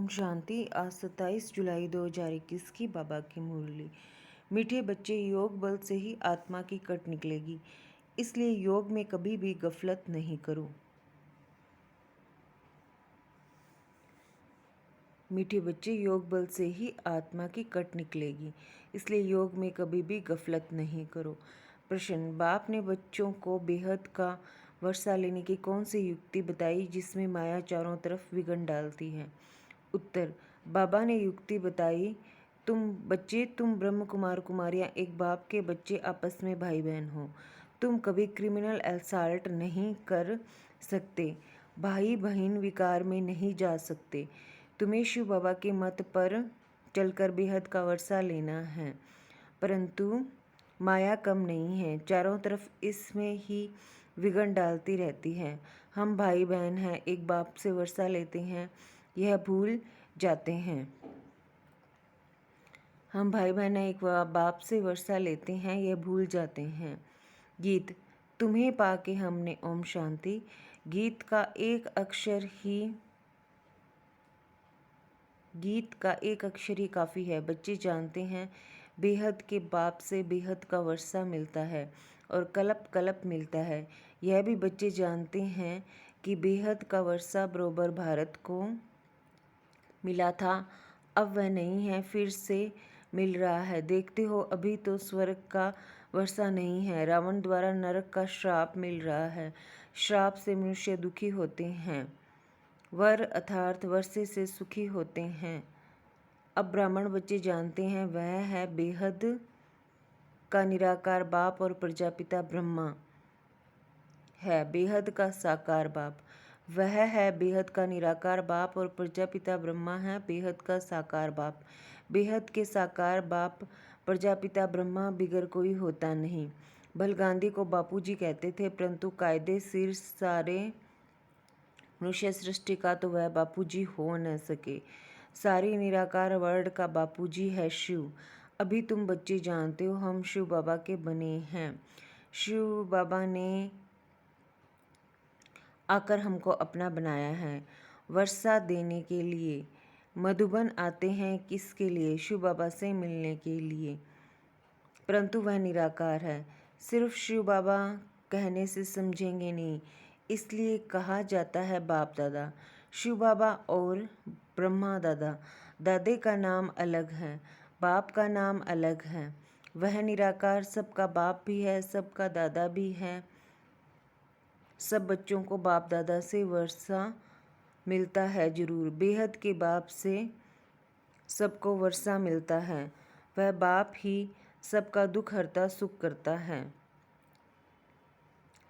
ओम शांति। आज 27 जुलाई 2021 की बाबा की मुरली। मीठे बच्चे, योग बल से ही आत्मा की कट निकलेगी, इसलिए योग में कभी भी गफलत नहीं करो। मीठे बच्चे, योग बल से ही आत्मा की कट निकलेगी, इसलिए योग में कभी भी गफलत नहीं करो। प्रश्न: बाप ने बच्चों को बेहद का वर्षा लेने की कौन सी युक्ति बताई जिसमें माया चारों तरफ विघन डालती है? उत्तर: बाबा ने युक्ति बताई, तुम ब्रह्म कुमार कुमारियाँ एक बाप के बच्चे आपस में भाई बहन हो। तुम कभी क्रिमिनल असॉल्ट नहीं कर सकते, भाई बहन विकार में नहीं जा सकते। तुम्हें शिव बाबा के मत पर चलकर बेहद का वर्षा लेना है, परंतु माया कम नहीं है, चारों तरफ इसमें ही विघन डालती रहती है। हम भाई बहन हैं, एक बाप से वर्षा लेते हैं, यह भूल जाते हैं। हम भाई बहन एक बाप से वर्षा लेते हैं, यह भूल जाते हैं। गीत: तुम्हें पाके हमने ओम शांति। गीत का एक अक्षर ही काफ़ी है। बच्चे जानते हैं बेहद के बाप से बेहद का वर्षा मिलता है और कल्प कल्प मिलता है। यह भी बच्चे जानते हैं कि बेहद का वर्षा बरोबर भारत को मिला था, अब वह नहीं है, फिर से मिल रहा है। देखते हो, अभी तो स्वर्ग का वर्षा नहीं है, रावण द्वारा नरक का श्राप मिल रहा है। श्राप से मनुष्य दुखी होते हैं, वर अर्थात वर्षे से सुखी होते हैं। अब ब्राह्मण बच्चे जानते हैं वह है बेहद का निराकार बाप और प्रजापिता ब्रह्मा है, बेहद का साकार बाप। वह है बेहद का निराकार बाप और प्रजापिता ब्रह्मा है, बेहद का साकार बाप। बेहद के साकार बाप प्रजापिता ब्रह्मा बिगर कोई होता नहीं। भल गांधी को बापूजी कहते थे, परंतु कायदे सिर सारे मनुष्य सृष्टि का तो वह बापूजी हो न सके। सारी निराकार वर्ल्ड का बापूजी है शिव। अभी तुम बच्चे जानते हो हम शिव बाबा के बने हैं। शिव बाबा ने आकर हमको अपना बनाया है, वर्षा देने के लिए। मधुबन आते हैं किसके लिए? शिव बाबा से मिलने के लिए, परंतु वह निराकार है। सिर्फ शिव बाबा कहने से समझेंगे नहीं, इसलिए कहा जाता है बाप दादा। शिव बाबा और ब्रह्मा दादा, दादे का नाम अलग है, बाप का नाम अलग है। वह निराकार सबका बाप भी है, सबका दादा भी है। सब बच्चों को बाप दादा से वर्षा मिलता है जरूर। बेहद के बाप से सबको वर्षा मिलता है, वह बाप ही सबका दुख हरता सुख करता है।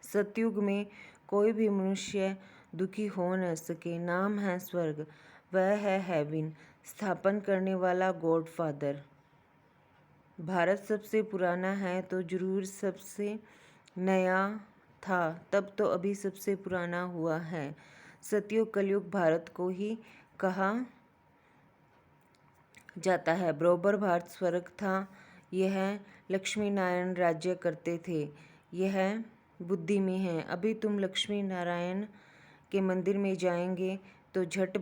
सतयुग में कोई भी मनुष्य दुखी हो न सके। नाम है स्वर्ग, वह है हेवन, स्थापन करने वाला गॉड फादर। भारत सबसे पुराना है तो जरूर सबसे नया था, तब तो अभी सबसे पुराना हुआ है। सतयुग कलयुग भारत को ही कहा जाता है। बरोबर भारत स्वर्ग था, यह लक्ष्मी नारायण राज्य करते थे, यह बुद्धि में है। अभी तुम लक्ष्मी नारायण के मंदिर में जाएंगे तो झट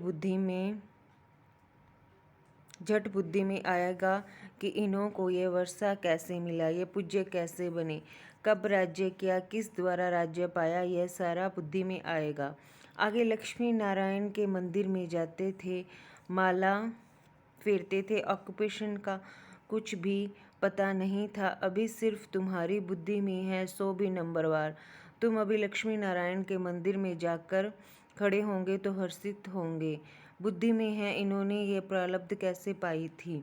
बुद्धि में आएगा कि इन्हों को ये वर्षा कैसे मिला, ये पूज्य कैसे बने, कब राज्य किया, किस द्वारा राज्य पाया, यह सारा बुद्धि में आएगा। आगे लक्ष्मी नारायण के मंदिर में जाते थे, माला फेरते थे, ऑक्यूपेशन का कुछ भी पता नहीं था। अभी सिर्फ तुम्हारी बुद्धि में है, सो भी नंबरवार। तुम अभी लक्ष्मी नारायण के मंदिर में जाकर खड़े होंगे तो हर्षित होंगे। बुद्धि में है, इन्होंने ये प्रारब्ध कैसे पाई थी?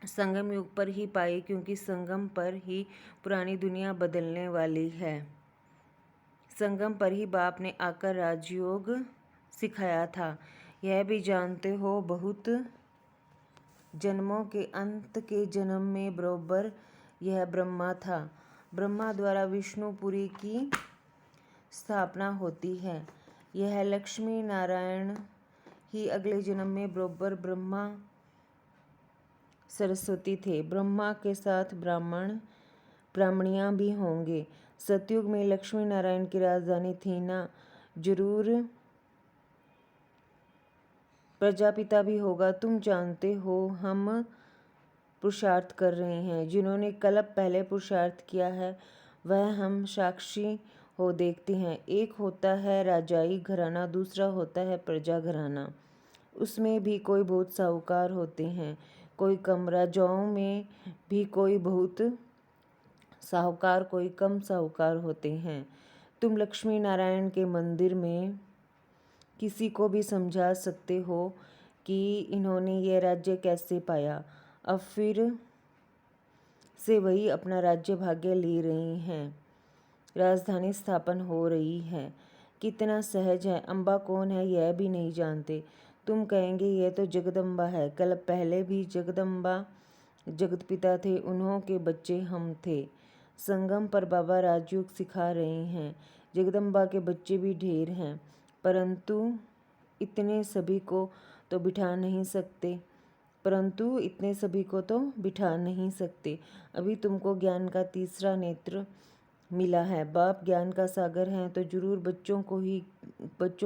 संगम युग पर ही पाई, क्योंकि संगम पर ही पुरानी दुनिया बदलने वाली है। संगम पर ही बाप ने आकर राजयोग सिखाया था। यह भी जानते हो बहुत जन्मों के अंत के जन्म में बरोबर यह ब्रह्मा था। ब्रह्मा द्वारा विष्णुपुरी की स्थापना होती है। यह लक्ष्मी नारायण ही अगले जन्म में बरोबर ब्रह्मा सरस्वती थे। ब्रह्मा के साथ ब्राह्मणियाँ भी होंगे। सतयुग में लक्ष्मी नारायण की राजधानी थी ना? जरूर प्रजापिता भी होगा। तुम जानते हो हम पुरुषार्थ कर रहे हैं। जिन्होंने कल्प पहले पुरुषार्थ किया है वह हम साक्षी हो देखते हैं। एक होता है राजाई घराना, दूसरा होता है प्रजा घराना। उसमें भी कोई बहुत साहूकार होते हैं, कोई कम। राजाओं में भी कोई बहुत साहूकार, कोई कम साहूकार होते हैं। तुम लक्ष्मी नारायण के मंदिर में किसी को भी समझा सकते हो कि इन्होंने ये राज्य कैसे पाया। अब फिर से वही अपना राज्य भाग्य ले रहे हैं। राजधानी स्थापन हो रही है। कितना सहज है। अम्बा कौन है यह भी नहीं जानते। तुम कहेंगे यह तो जगदम्बा है। कल पहले भी जगदम्बा जगतपिता थे, उन्हों के बच्चे हम थे। संगम पर बाबा राजयोग सिखा रहे हैं। जगदम्बा के बच्चे भी ढेर हैं, परंतु इतने सभी को तो बिठा नहीं सकते। अभी तुमको ज्ञान का तीसरा नेत्र मिला है। बाप ज्ञान का सागर हैं तो जरूर बच्चों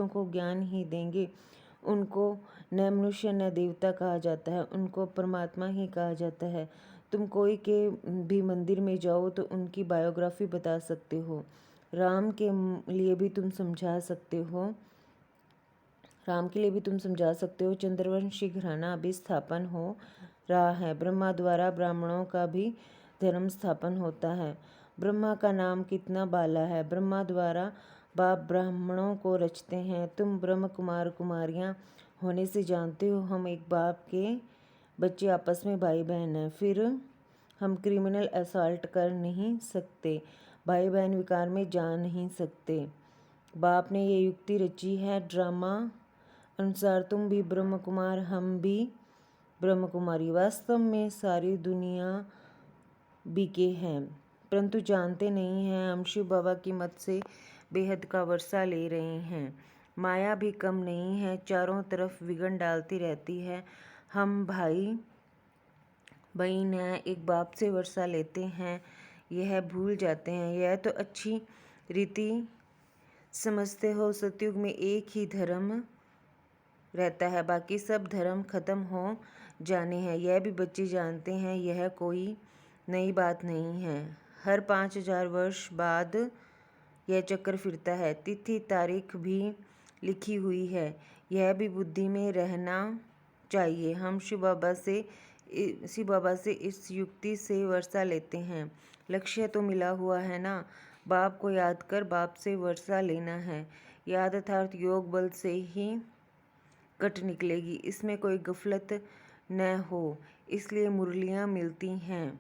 को ज्ञान ही देंगे। उनको न मनुष्य न देवता कहा जाता है, उनको परमात्मा ही कहा जाता है। तुम कोई के भी मंदिर में जाओ तो उनकी बायोग्राफी बता सकते हो। राम के लिए भी तुम समझा सकते हो। चंद्रवंशी घराना अभी स्थापन हो रहा है। ब्रह्मा द्वारा ब्राह्मणों का भी धर्म स्थापन होता है। ब्रह्मा का नाम कितना बाला है। ब्रह्मा द्वारा बाप ब्राह्मणों को रचते हैं। तुम ब्रह्म कुमार कुमारियाँ होने से जानते हो हम एक बाप के बच्चे आपस में भाई बहन हैं। फिर हम क्रिमिनल असॉल्ट कर नहीं सकते, भाई बहन विकार में जा नहीं सकते। बाप ने ये युक्ति रची है। ड्रामा अनुसार तुम भी ब्रह्म कुमार, हम भी ब्रह्म कुमारी। वास्तव में सारी दुनिया बीके हैं, परंतु जानते नहीं हैं हम शिव बाबा की मत से बेहद का वर्षा ले रहे हैं। माया भी कम नहीं है, चारों तरफ विघन डालती रहती है। हम भाई बहन हैं, एक बाप से वर्षा लेते हैं, यह भूल जाते हैं। यह तो अच्छी रीति समझते हो। सतयुग में एक ही धर्म रहता है, बाकी सब धर्म खत्म हो जाने हैं। यह भी बच्चे जानते हैं, यह कोई नई बात नहीं है। हर 5000 वर्ष बाद यह चक्कर फिरता है। तिथि तारीख भी लिखी हुई है, यह भी बुद्धि में रहना चाहिए। हम शिव बाबा से इस युक्ति से वर्षा लेते हैं। लक्ष्य तो मिला हुआ है ना, बाप को याद कर बाप से वर्षा लेना है। याद अर्थात योग बल से ही कट निकलेगी, इसमें कोई गफलत न हो, इसलिए मुरलियाँ मिलती हैं।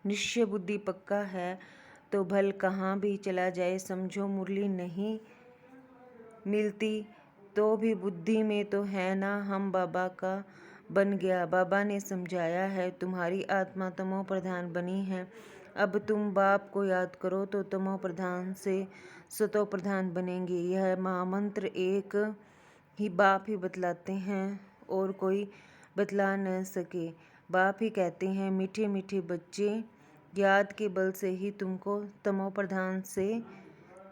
निश्चय बुद्धि पक्का है तो भल कहाँ भी चला जाए, समझो मुरली नहीं मिलती तो भी बुद्धि में तो है ना। हम बाबा का बन गया। बाबा ने समझाया है तुम्हारी आत्मा तमो प्रधान बनी है। अब तुम बाप को याद करो तो तमो प्रधान से सतो प्रधान बनेंगे। यह महामंत्र एक ही बाप ही बतलाते हैं और कोई बतला न सके। बाप ही कहते हैं मीठे मीठे बच्चे, याद के बल से ही तुमको तमो प्रधान से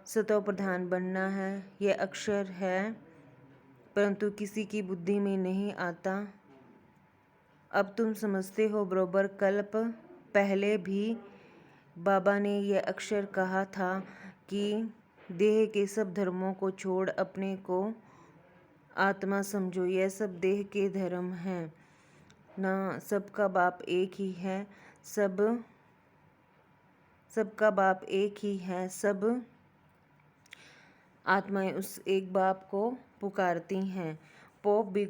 सतो प्रधान बनना है। यह अक्षर है परंतु किसी की बुद्धि में नहीं आता। अब तुम समझते हो बरोबर। कल्प पहले भी बाबा ने यह अक्षर कहा था कि देह के सब धर्मों को छोड़ अपने को आत्मा समझो। यह सब देह के धर्म हैं ना। सबका बाप एक ही है, सबका बाप एक ही है। सब आत्माएं उस एक बाप को पुकारती हैं। पोप भी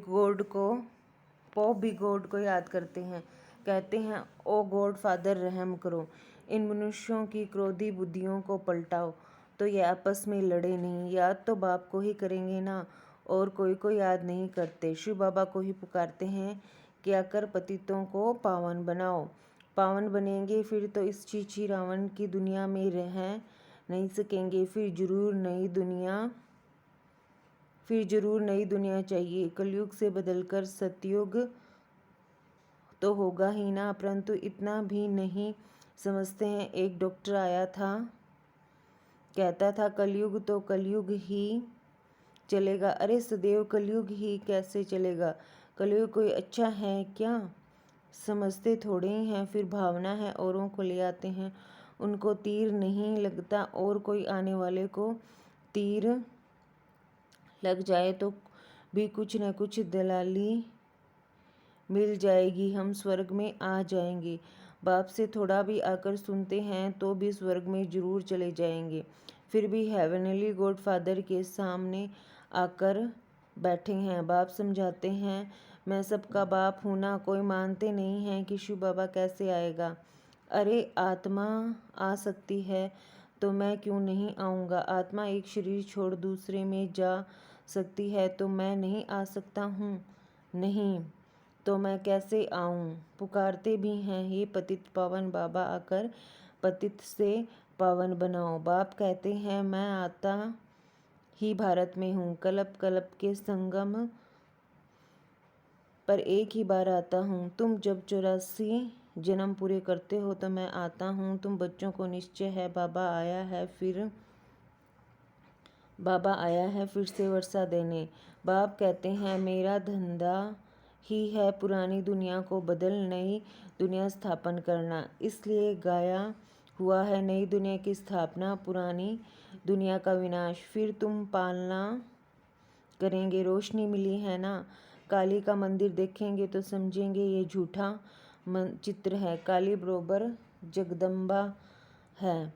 गॉड को याद करते हैं, कहते हैं ओ गॉड फादर रहम करो, इन मनुष्यों की क्रोधी बुद्धियों को पलटाओ तो ये आपस में लड़े नहीं। याद तो बाप को ही करेंगे ना, और कोई को याद नहीं करते। शिव बाबा को ही पुकारते हैं कि आकर पतितों को पावन बनाओ। पावन बनेंगे फिर तो इस चीची रावण की दुनिया में रह नहीं सकेंगे। फिर जरूर नई दुनिया चाहिए। कलयुग से बदलकर सतयुग तो होगा ही ना, परंतु इतना भी नहीं समझते हैं। एक डॉक्टर आया था, कहता था कलयुग तो कलयुग ही चलेगा? अरे सदैव कलयुग ही कैसे चलेगा? कलयुग कोई अच्छा है क्या? समझते थोड़े ही हैं। फिर भावना है, औरों को ले आते हैं, उनको तीर नहीं लगता, और कोई आने वाले को तीर लग जाए तो भी कुछ न कुछ दलाली मिल जाएगी, हम स्वर्ग में आ जाएंगे। बाप से थोड़ा भी आकर सुनते हैं तो भी स्वर्ग में जरूर चले जाएंगे। फिर भी हेवनली गॉड फादर के सामने आकर बैठे हैं। बाप समझाते हैं, मैं सबका बाप हूँ ना। कोई मानते नहीं हैं कि शिव बाबा कैसे आएगा। अरे आत्मा आ सकती है तो मैं क्यों नहीं आऊँगा? आत्मा एक शरीर छोड़ दूसरे में जा सकती है तो मैं नहीं आ सकता हूँ? नहीं तो मैं कैसे आऊं? पुकारते भी हैं, हे पतित पावन बाबा, आकर पतित से पावन बनाओ। बाप कहते हैं, मैं आता ही भारत में हूँ, कल्प कल्प के संगम पर एक ही बार आता हूँ। तुम जब 84 जन्म पूरे करते हो तो मैं आता हूँ। तुम बच्चों को निश्चय है बाबा आया है फिर से वर्षा देने। बाप कहते हैं, मेरा धंधा ही है पुरानी दुनिया को बदल नई दुनिया स्थापन करना। इसलिए गाया हुआ है, नई दुनिया की स्थापना, पुरानी दुनिया का विनाश। फिर तुम पालना करेंगे। रोशनी मिली है ना? काली का मंदिर देखेंगे तो समझेंगे ये झूठा चित्र है। काली बरोबर जगदम्बा है,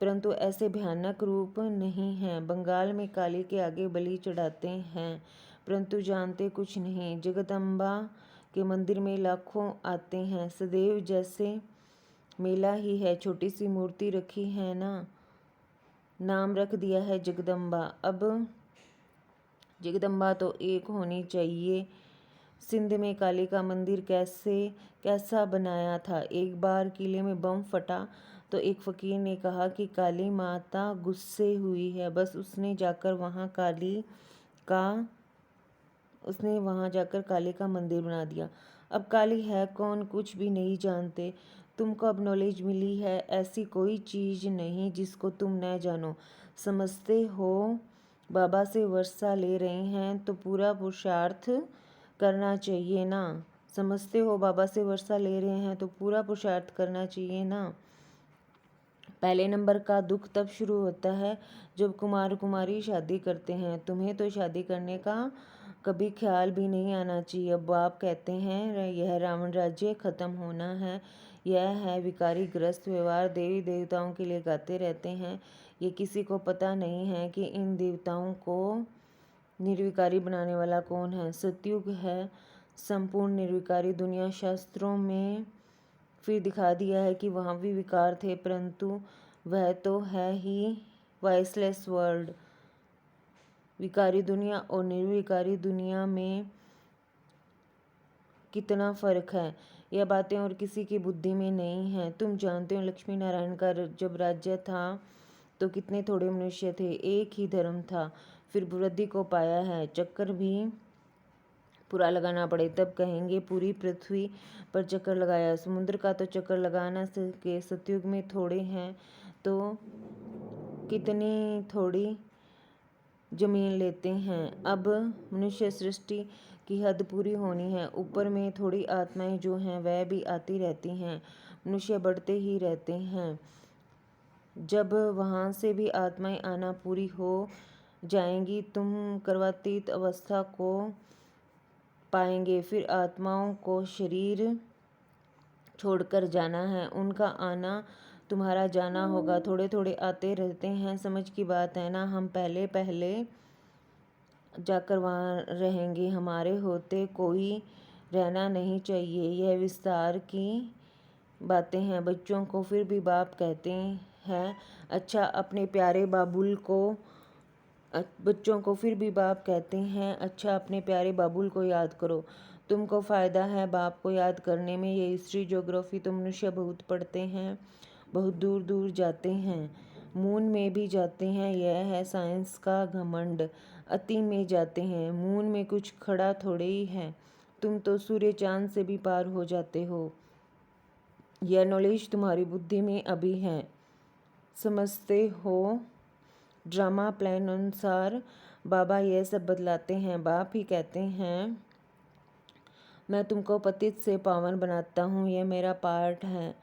परंतु ऐसे भयानक रूप नहीं हैं। बंगाल में काली के आगे बलि चढ़ाते हैं, परंतु जानते कुछ नहीं। जगदम्बा के मंदिर में लाखों आते हैं, सदैव जैसे मेला ही है। छोटी सी मूर्ति रखी है ना, नाम रख दिया है जगदम्बा। अब जगदम्बा तो एक होनी चाहिए। सिंध में काली का मंदिर कैसा बनाया था? एक बार किले में बम फटा तो एक फकीर ने कहा कि काली माता गुस्से हुई है, बस उसने वहाँ जाकर काली का मंदिर बना दिया। अब काली है कौन, कुछ भी नहीं जानते। तुमको अब नॉलेज मिली है, ऐसी कोई चीज़ नहीं जिसको तुम न जानो। समझते हो बाबा से वर्षा ले रहे हैं तो पूरा पुरुषार्थ करना चाहिए ना। समझते हो बाबा से वर्षा ले रहे हैं तो पूरा पुरुषार्थ करना चाहिए ना। पहले नंबर का दुख तब शुरू होता है जब कुमार कुमारी शादी करते हैं। तुम्हें तो शादी करने का कभी ख्याल भी नहीं आना चाहिए। अब बाप कहते हैं, यह रावण राज्य खत्म होना है। यह है विकारी ग्रस्त व्यवहार, देवी देवताओं के लिए गाते रहते हैं। ये किसी को पता नहीं है कि इन देवताओं को निर्विकारी बनाने वाला कौन है। सतयुग है संपूर्ण निर्विकारी दुनिया। शास्त्रों में फिर दिखा दिया है कि वहाँ भी विकार थे, परंतु वह तो है ही वॉइसलेस वर्ल्ड। विकारी दुनिया और निर्विकारी दुनिया में कितना फर्क है, यह बातें और किसी की बुद्धि में नहीं है। तुम जानते हो लक्ष्मी नारायण का जब राज्य था तो कितने थोड़े मनुष्य थे, एक ही धर्म था। फिर वृद्धि को पाया है। चक्कर भी पूरा लगाना पड़े तब कहेंगे पूरी पृथ्वी पर चक्कर लगाया। समुद्र का तो चक्कर लगाना के सतयुग में थोड़े हैं तो कितनी थोड़ी जमीन लेते हैं। अब मनुष्य सृष्टि की हद पूरी होनी है। ऊपर में थोड़ी आत्माएं जो हैं वह भी आती रहती हैं। मनुष्य बढ़ते ही रहते हैं। जब वहाँ से भी आत्माएं आना पूरी हो जाएंगी तुम कर्मातीत अवस्था को पाएंगे। फिर आत्माओं को शरीर छोड़कर जाना है, उनका आना तुम्हारा जाना होगा। थोड़े थोड़े आते रहते हैं, समझ की बात है ना। हम पहले पहले जाकर वहाँ रहेंगे, हमारे होते कोई रहना नहीं चाहिए। यह विस्तार की बातें हैं बच्चों को। फिर भी बाप कहते हैं, अच्छा अपने प्यारे बाबुल को बच्चों को फिर भी बाप कहते हैं, अच्छा अपने प्यारे बाबुल को याद करो, तुमको फ़ायदा है बाप को याद करने में। ये हिस्ट्री ज्योग्राफी तो मनुष्य बहुत पढ़ते हैं, बहुत दूर दूर जाते हैं, मून में भी जाते हैं। यह है साइंस का घमंड, अति में जाते हैं। मून में कुछ खड़ा थोड़े ही है, तुम तो सूर्य चांद से भी पार हो जाते हो। यह नॉलेज तुम्हारी बुद्धि में अभी है। समझते हो ड्रामा प्लान अनुसार बाबा यह सब बतलाते हैं। बाप ही कहते हैं, मैं तुमको पतित से पावन बनाता हूँ, यह मेरा पार्ट है।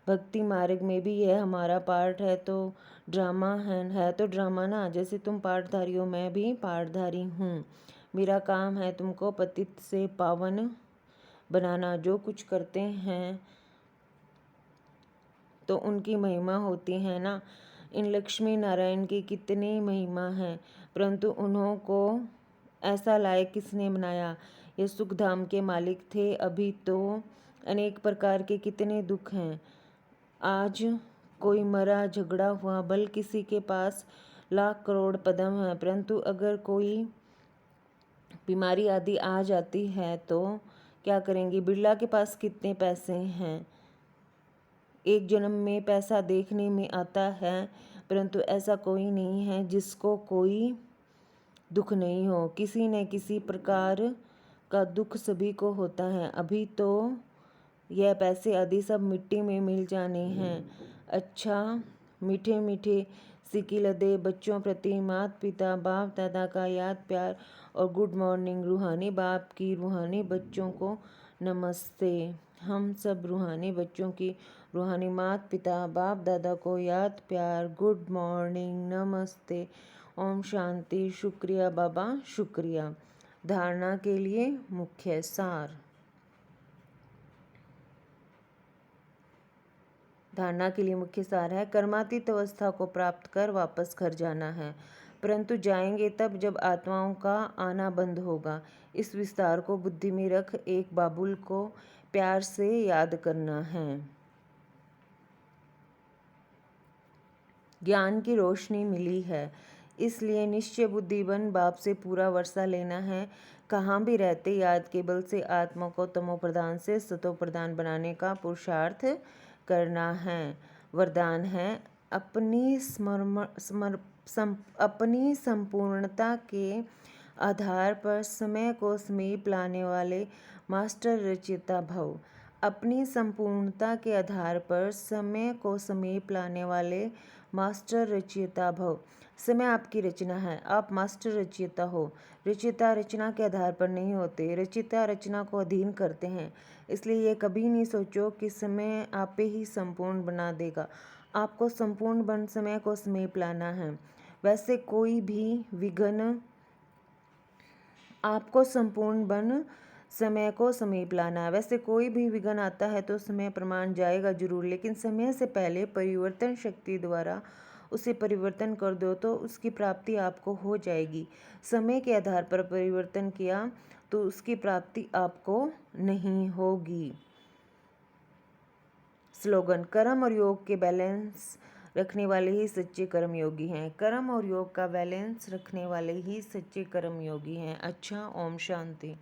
भक्ति मार्ग में भी यह हमारा पार्ट है। तो ड्रामा है तो ड्रामा ना। जैसे तुम पार्टधारी हो, मैं भी पार्टधारी हूँ। मेरा काम है तुमको पतित से पावन बनाना। जो कुछ करते हैं तो उनकी महिमा होती है ना। इन लक्ष्मी नारायण की कितनी महिमा है, परंतु उन्हों को ऐसा लायक किसने बनाया। ये सुख धाम के मालिक थे। अभी तो अनेक प्रकार के कितने दुख हैं। आज कोई मरा, झगड़ा हुआ, बल किसी के पास लाख करोड़ पदम है, परंतु अगर कोई बीमारी आदि आ जाती है तो क्या करेंगे। बिरला के पास कितने पैसे हैं। एक जन्म में पैसा देखने में आता है, परंतु ऐसा कोई नहीं है जिसको कोई दुख नहीं हो। किसी न किसी प्रकार का दुख सभी को होता है। अभी तो यह पैसे आदि सब मिट्टी में मिल जाने हैं। अच्छा, मीठे मीठे सिक्की लदे बच्चों प्रति माता पिता बाप दादा का याद प्यार और गुड मॉर्निंग। रूहानी बाप की रूहानी बच्चों को नमस्ते। हम सब रूहानी बच्चों की रूहानी माता पिता बाप दादा को याद प्यार, गुड मॉर्निंग, नमस्ते, ओम शांति। शुक्रिया बाबा, शुक्रिया। धारणा के लिए मुख्य सार। धारणा के लिए मुख्य सार है, कर्मातीत अवस्था को प्राप्त कर वापस घर जाना है, परंतु जाएंगे तब जब आत्माओं का आना बंद होगा। इस विस्तार को बुद्धि में रख एक बाबुल को प्यार से याद करना है। ज्ञान की रोशनी मिली है, इसलिए निश्चय बुद्धि बन बाप से पूरा वर्षा लेना है। कहाँ भी रहते याद के बल से आत्मा को तमो प्रधान से सतो प्रधान बनाने का पुरुषार्थ करना है। वरदान है, अपनी अपनी संपूर्णता के आधार पर समय को समीप लाने वाले मास्टर रचयिता भव। अपनी संपूर्णता के आधार पर समय को समीप लाने वाले मास्टर रचयिता भव। समय आपकी रचना है, आप मास्टर रचयिता हो। रचयिता रचना के आधार पर नहीं होते, रचयिता रचना को अधीन करते हैं। इसलिए ये कभी नहीं सोचो कि समय आपे ही संपूर्ण बना देगा। आपको संपूर्ण बन समय को समीप लाना है। वैसे कोई भी विघ्न आपको संपूर्ण बन समय को समीप लाना है। वैसे कोई भी विघ्न आता है तो समय प्रमाण जाएगा जरूर, लेकिन समय से पहले परिवर्तन शक्ति द्वारा उसे परिवर्तन कर दो तो उसकी प्राप्ति आपको हो जाएगी। समय के आधार पर परिवर्तन किया तो उसकी प्राप्ति आपको नहीं होगी। स्लोगन, कर्म और योग के बैलेंस रखने वाले ही सच्चे कर्म योगी हैं। कर्म और योग का बैलेंस रखने वाले ही सच्चे कर्म योगी हैं। अच्छा, ओम शांति।